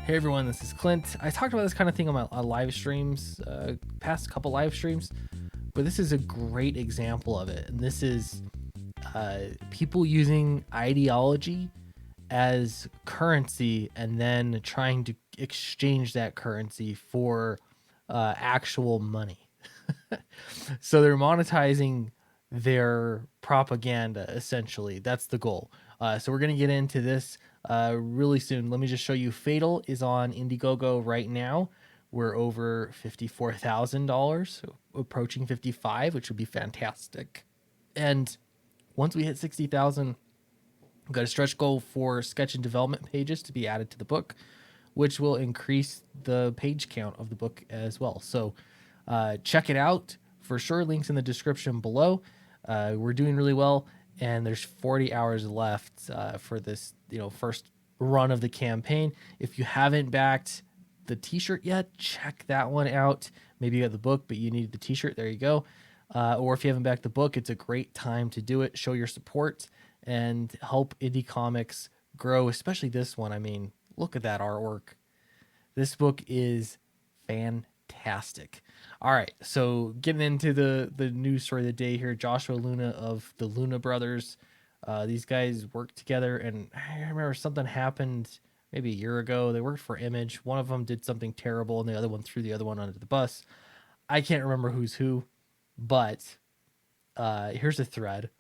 Hey everyone, this is Clint. I talked about this kind of thing on my live streams, past couple live streams, but this is a great example of it. And this is people using ideology as currency and then trying to exchange that currency for actual money. So they're monetizing their propaganda, essentially. That's the goal. So we're going to get into this really soon. Let me just show you. Fatal is on Indiegogo right now. We're over $54,000, approaching 55, which would be fantastic. And once we hit 60,000, we've got a stretch goal for sketch and development pages to be added to the book, which will increase the page count of the book as well. So check it out for sure. Links in the description below. We're doing really well, and there's 40 hours left for this, first run of the campaign. If you haven't backed the t-shirt yet, check that one out. Maybe you got the book, but you need the t-shirt. There you go. Or if you haven't backed the book, it's a great time to do it. Show your support and help indie comics grow, especially this one. I mean, look at that artwork. This book is fantastic. All right, so getting into the news story of the day here. Joshua Luna of the Luna Brothers. These guys worked together, and I remember something happened maybe a year ago. They worked for Image. One of them did something terrible, and the other one threw the other one under the bus. I can't remember who's who, but here's a thread.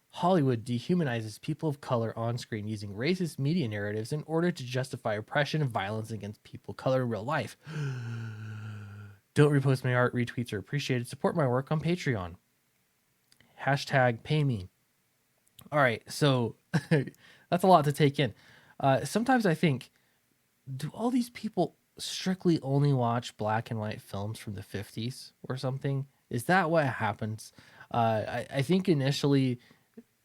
Hollywood dehumanizes people of color on screen using racist media narratives in order to justify oppression and violence against people of color in real life. Don't repost my art, retweets are appreciated. Support my work on Patreon. Hashtag pay me. All right, so that's a lot to take in. Sometimes I think, do all these people strictly only watch black and white films from the 50s or something? Is that what happens? I think initially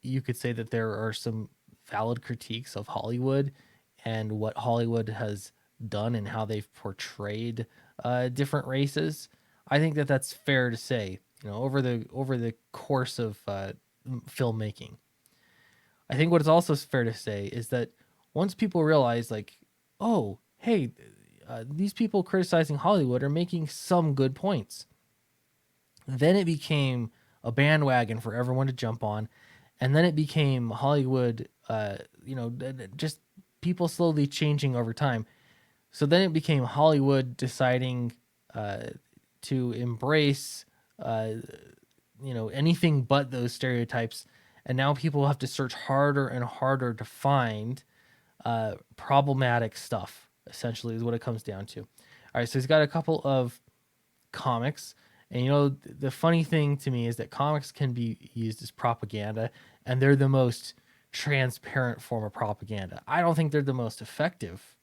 you could say that there are some valid critiques of Hollywood and what Hollywood has done and how they've portrayed different races. I think that that's fair to say, over the course of filmmaking. I think what is also fair to say is that once people realize, like, oh, hey, these people criticizing Hollywood are making some good points, then it became a bandwagon for everyone to jump on. And then it became Hollywood, just people slowly changing over time. So then it became Hollywood deciding to embrace, anything but those stereotypes. And now people have to search harder and harder to find problematic stuff, essentially, is what it comes down to. All right, so he's got a couple of comics. And the funny thing to me is that comics can be used as propaganda, and they're the most transparent form of propaganda. I don't think they're the most effective.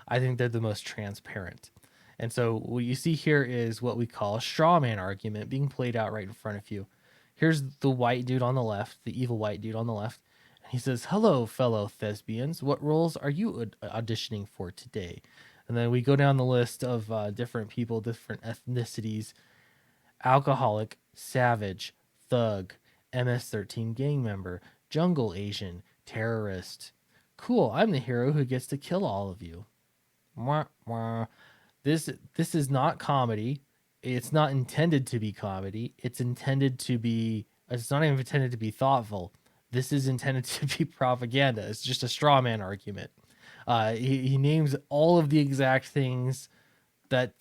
I think they're the most transparent. And so what you see here is what we call a straw man argument being played out right in front of you. Here's the white dude on the left, the evil white dude on the left. And he says, "Hello, fellow thespians. What roles are you auditioning for today?" And then we go down the list of different people, different ethnicities. Alcoholic, savage, thug, MS-13 gang member, jungle Asian, terrorist. Cool, I'm the hero who gets to kill all of you. Mwah, mwah. This is not comedy. It's not intended to be comedy. It's not even intended to be thoughtful. This is intended to be propaganda. It's just a straw man argument. He names all of the exact things that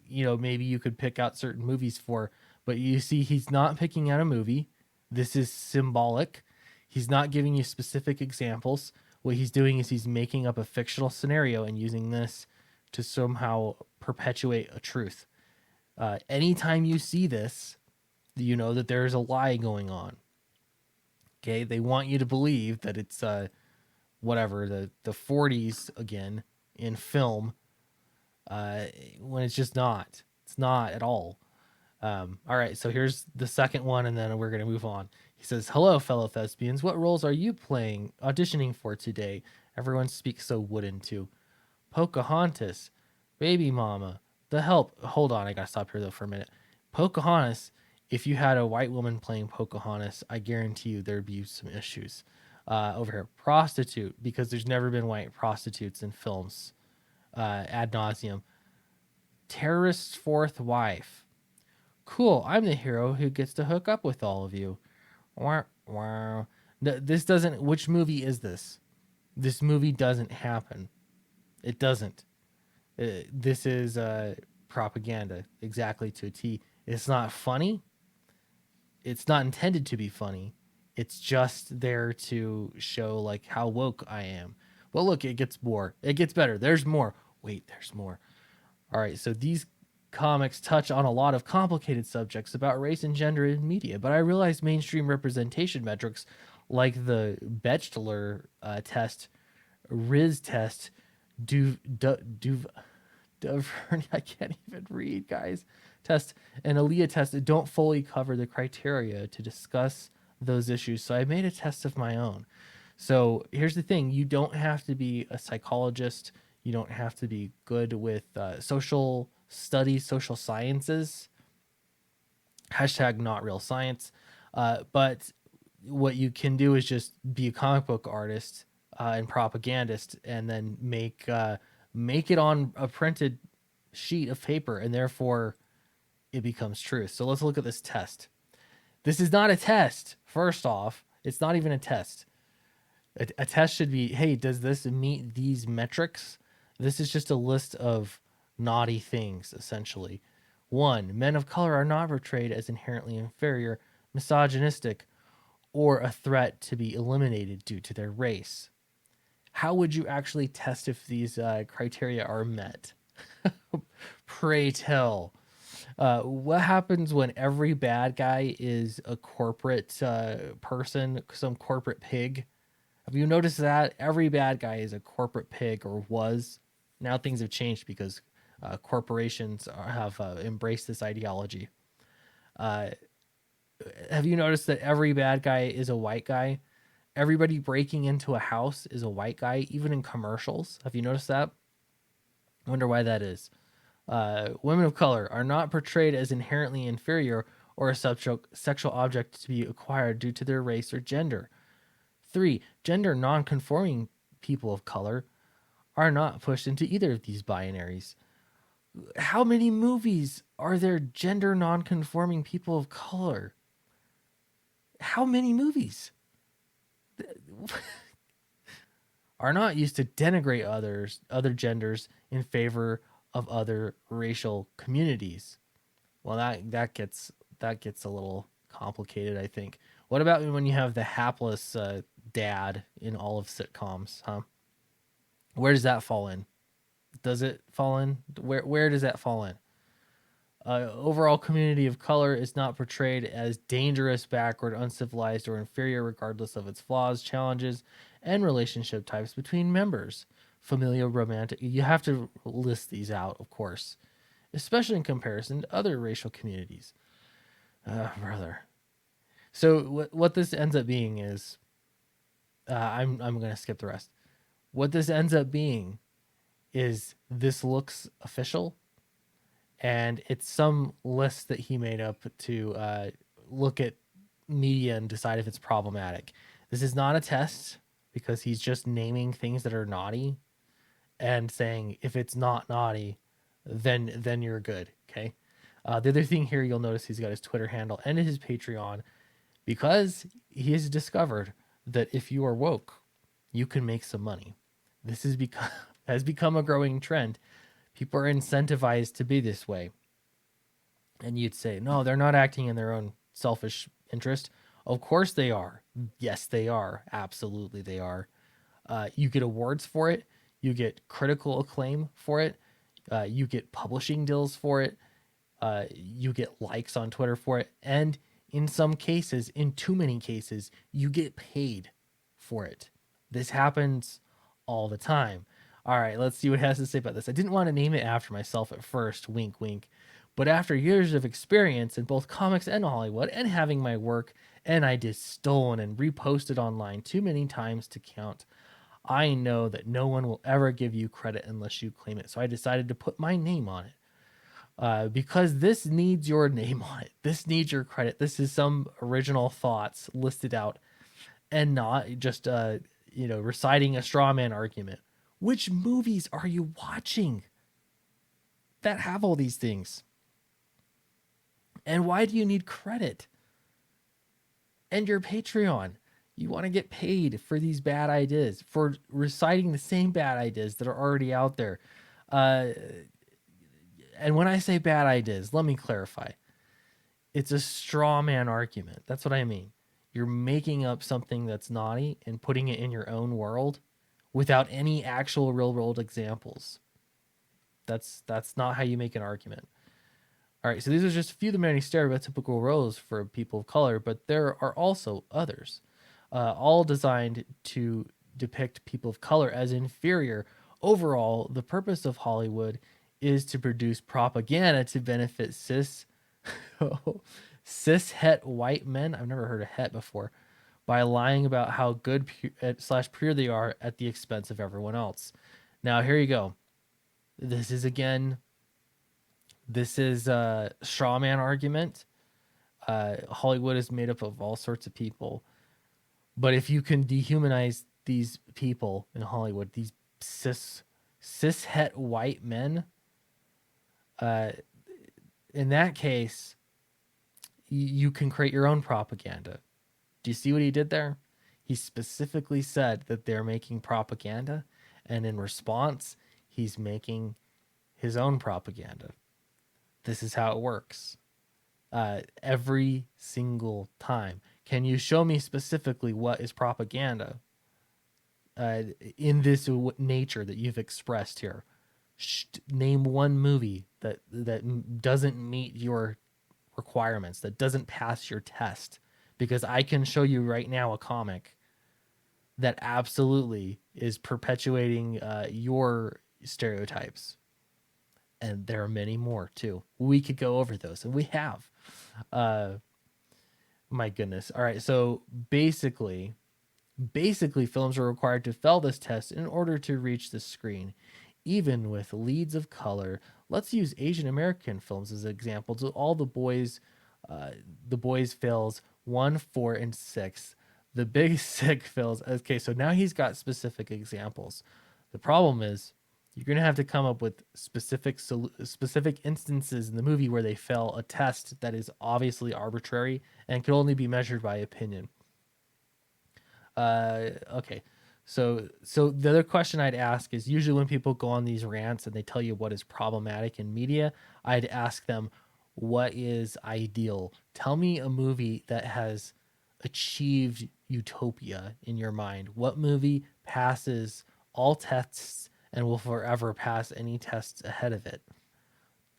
maybe you could pick out certain movies for, but you see he's not picking out a movie. This is symbolic. He's not giving you specific examples. What he's doing is he's making up a fictional scenario and using this to somehow perpetuate a truth. Anytime you see this, you know that there's a lie going on. Okay, they want you to believe that it's the 40s again in film, when it's just not. It's not at all. All right, so here's the second one, and then we're going to move on. He says, "Hello, fellow thespians. What roles are you auditioning for today?" Everyone speaks so wooden, too. "Pocahontas, Baby Mama, The Help." Hold on, I got to stop here, though, for a minute. Pocahontas, if you had a white woman playing Pocahontas, I guarantee you there'd be some issues. Over here, prostitute, because there's never been white prostitutes in films. ad nauseum. Terrorist's fourth wife. Cool, I'm the hero who gets to hook up with all of you. Wow, wow. This doesn't. Which movie is this? This movie doesn't happen. It doesn't. This is propaganda, exactly to a T. It's not funny. It's not intended to be funny. It's just there to show like how woke I am. Well, look, it gets more. It gets better. There's more. Wait, there's more. All right, so these comics touch on a lot of complicated subjects about race and gender in media, but I realized mainstream representation metrics like the Bechdel test, Riz test, I can't even read, guys. Test and Aaliyah test don't fully cover the criteria to discuss those issues. So I made a test of my own. So here's the thing: you don't have to be a psychologist. You don't have to be good with social studies, social sciences. Hashtag not real science. But what you can do is just be a comic book artist and propagandist, and then make it on a printed sheet of paper, and therefore it becomes truth. So let's look at this test. This is not a test. First off, it's not even a test. A test should be, hey, does this meet these metrics? This is just a list of naughty things, essentially. 1, men of color are not portrayed as inherently inferior, misogynistic, or a threat to be eliminated due to their race. How would you actually test if these criteria are met? Pray tell. What happens when every bad guy is a corporate person, some corporate pig? Have you noticed that every bad guy is a corporate pig, or was? Now things have changed because corporations have embraced this ideology. Uh, have you noticed that every bad guy is a white guy? Everybody breaking into a house is a white guy, even in commercials. Have you noticed that? I wonder why that is. Women of color are not portrayed as inherently inferior or a sexual object to be acquired due to their race or gender. 3, gender non-conforming people of color are not pushed into either of these binaries. How many movies are there gender non-conforming people of color? How many movies are not used to denigrate other genders in favor of other racial communities? Well, that gets a little complicated, I think. What about when you have the hapless dad in all of sitcoms, huh? Where does that fall in? Does it fall in? Where does that fall in? Overall community of color is not portrayed as dangerous, backward, uncivilized, or inferior, regardless of its flaws, challenges, and relationship types between members. Familial, romantic. You have to list these out, of course, especially in comparison to other racial communities. Brother. So what this ends up being is, I'm going to skip the rest. What this ends up being is this looks official, and it's some list that he made up to look at media and decide if it's problematic. This is not a test because he's just naming things that are naughty and saying if it's not naughty, then you're good. Okay. The other thing here, you'll notice he's got his Twitter handle and his Patreon because he has discovered that if you are woke, you can make some money. This has become a growing trend. People are incentivized to be this way. And you'd say, no, they're not acting in their own selfish interest. Of course they are. Yes, they are. Absolutely they are. You get awards for it. You get critical acclaim for it. You get publishing deals for it. You get likes on Twitter for it. And in some cases, in too many cases, you get paid for it. This happens all the time. All right, let's see what it has to say about this. I didn't want to name it after myself at first, wink, wink. But after years of experience in both comics and Hollywood, and having my work and ideas stolen and reposted online too many times to count, I know that no one will ever give you credit unless you claim it. So I decided to put my name on it. Because this needs your name on it. This needs your credit. This is some original thoughts listed out and not just reciting a straw man argument. Which movies are you watching that have all these things? And why do you need credit? And your Patreon. You want to get paid for these bad ideas, for reciting the same bad ideas that are already out there. Uh, and when I say bad ideas, let me clarify. It's a straw man argument. That's what I mean. You're making up something that's naughty and putting it in your own world without any actual real world examples. That's not how you make an argument. All right, so these are just a few of the many stereotypical roles for people of color, but there are also others, all designed to depict people of color as inferior. Overall, the purpose of Hollywood is to produce propaganda to benefit cis het white men. I've never heard of het before, by lying about how good slash pure they are at the expense of everyone else. Now, here you go. This is a straw man argument. Hollywood is made up of all sorts of people. But if you can dehumanize these people in Hollywood, these cis het white men, in that case, you can create your own propaganda. Do you see what he did there? He specifically said that they're making propaganda, and in response, he's making his own propaganda. This is how it works. Every single time. Can you show me specifically what is propaganda in this nature that you've expressed here? Name one movie that doesn't meet your requirements, that doesn't pass your test. Because I can show you right now a comic that absolutely is perpetuating your stereotypes. And there are many more too. We could go over those, and we have. My goodness. All right. So basically, films are required to fail this test in order to reach the screen, even with leads of color. Let's use Asian American films as an example. So all the boys fails 1, 4, and 6. The Big Sick fails. Okay, so now he's got specific examples. The problem is, you're going to have to come up with specific instances in the movie where they fail a test that is obviously arbitrary and can only be measured by opinion. Okay. So the other question I'd ask is, usually when people go on these rants and they tell you what is problematic in media, I'd ask them, what is ideal? Tell me a movie that has achieved utopia in your mind. What movie passes all tests and will forever pass any tests ahead of it?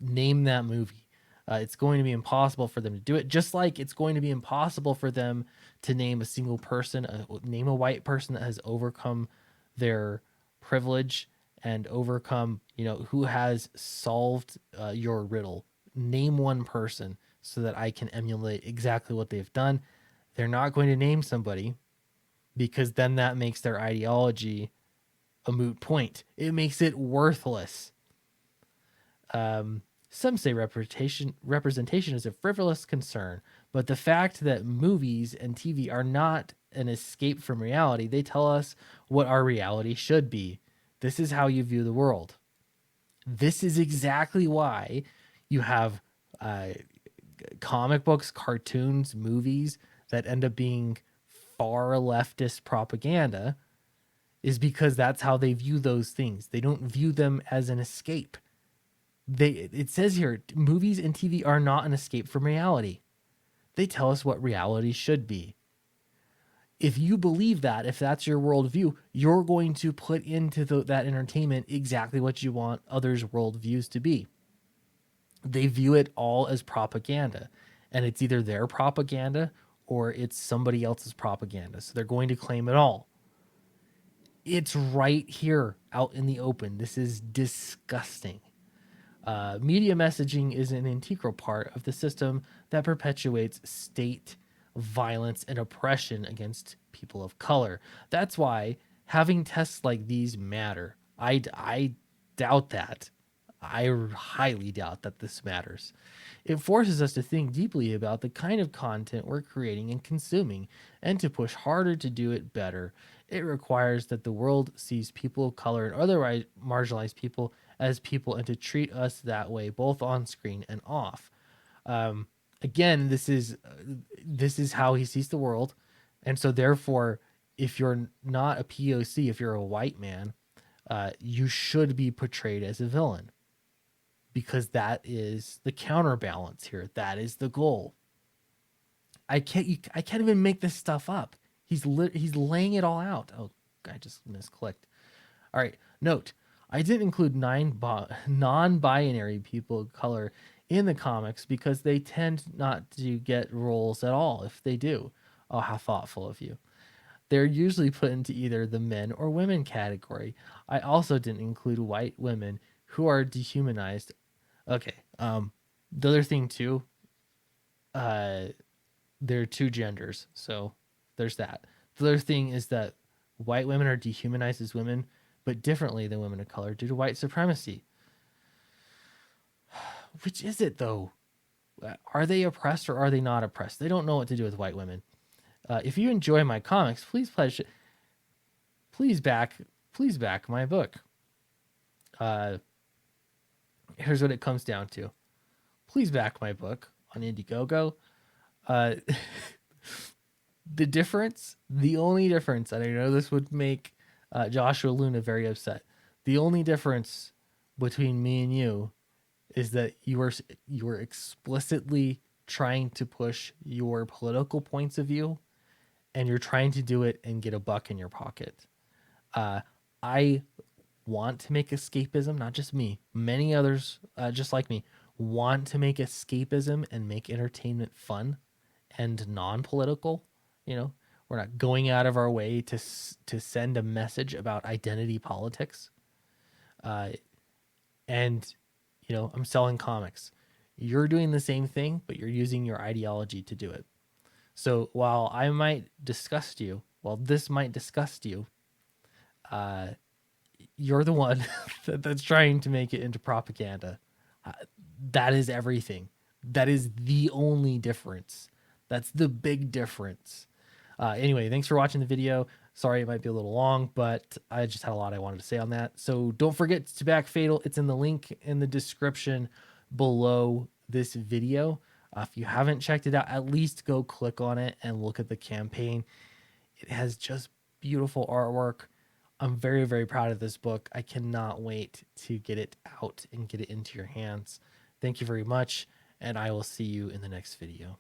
Name that movie. It's going to be impossible for them to do it, just like it's going to be impossible for them to name a single person, name a white person that has overcome their privilege and overcome, who has solved your riddle. Name one person so that I can emulate exactly what they've done. They're not going to name somebody, because then that makes their ideology a moot point. It makes it worthless. Some say representation is a frivolous concern, but the fact that movies and TV are not an escape from reality, they tell us what our reality should be. This is how you view the world. This is exactly why you have comic books, cartoons, movies that end up being far leftist propaganda, is because that's how they view those things. They don't view them as an escape. It says here, movies and TV are not an escape from reality. They tell us what reality should be. If you believe that, if that's your worldview, you're going to put into that entertainment exactly what you want others' worldviews to be. They view it all as propaganda, and it's either their propaganda or it's somebody else's propaganda. So they're going to claim it all. It's right here out in the open. This is disgusting. Media messaging is an integral part of the system that perpetuates state violence and oppression against people of color. That's why having tests like these matter. I doubt that. I highly doubt that this matters. It forces us to think deeply about the kind of content we're creating and consuming, and to push harder to do it better. It requires that the world sees people of color and otherwise marginalized people as people and to treat us that way, both on screen and off. Um, Again, this is how he sees the world, and so therefore, if you're not a POC, if you're a white man, you should be portrayed as a villain because that is the counterbalance here. That is the goal. I can't even make this stuff up. He's laying it all out. Oh, I just misclicked. All right. Note: I didn't include non-binary people of color in the comics because they tend not to get roles at all. If they do, oh, how thoughtful of you. They're usually put into either the men or women category. I also didn't include white women who are dehumanized. Okay. The other thing too, uh, there are two genders, so there's that. The other thing is that white women are dehumanized as women, but differently than women of color due to white supremacy. Which is it though? Are they oppressed or are they not oppressed? They don't know what to do with white women. If you enjoy my comics, please back, please back my book. Uh, Here's what it comes down to. Please back my book on Indiegogo. Uh, the only difference, and I know this would make Joshua Luna very upset. The only difference between me and you is that you are explicitly trying to push your political points of view, and you're trying to do it and get a buck in your pocket. I want to make escapism, not just me, many others just like me want to make escapism and make entertainment fun and non-political. You know, we're not going out of our way to send a message about identity politics. And you know, I'm selling comics. You're doing the same thing, but you're using your ideology to do it. So while I might disgust you, while this might disgust you, you're the one that's trying to make it into propaganda. Uh, that is everything. That is the only difference. That's the big difference. Anyway, thanks for watching the video. Sorry it might be a little long, but I just had a lot I wanted to say on that. So don't forget to back Fatal. It's in the link in the description below this video. If you haven't checked it out, at least go click on it and look at the campaign. It has just beautiful artwork. I'm very, very proud of this book. I cannot wait to get it out and get it into your hands. Thank you very much, and I will see you in the next video.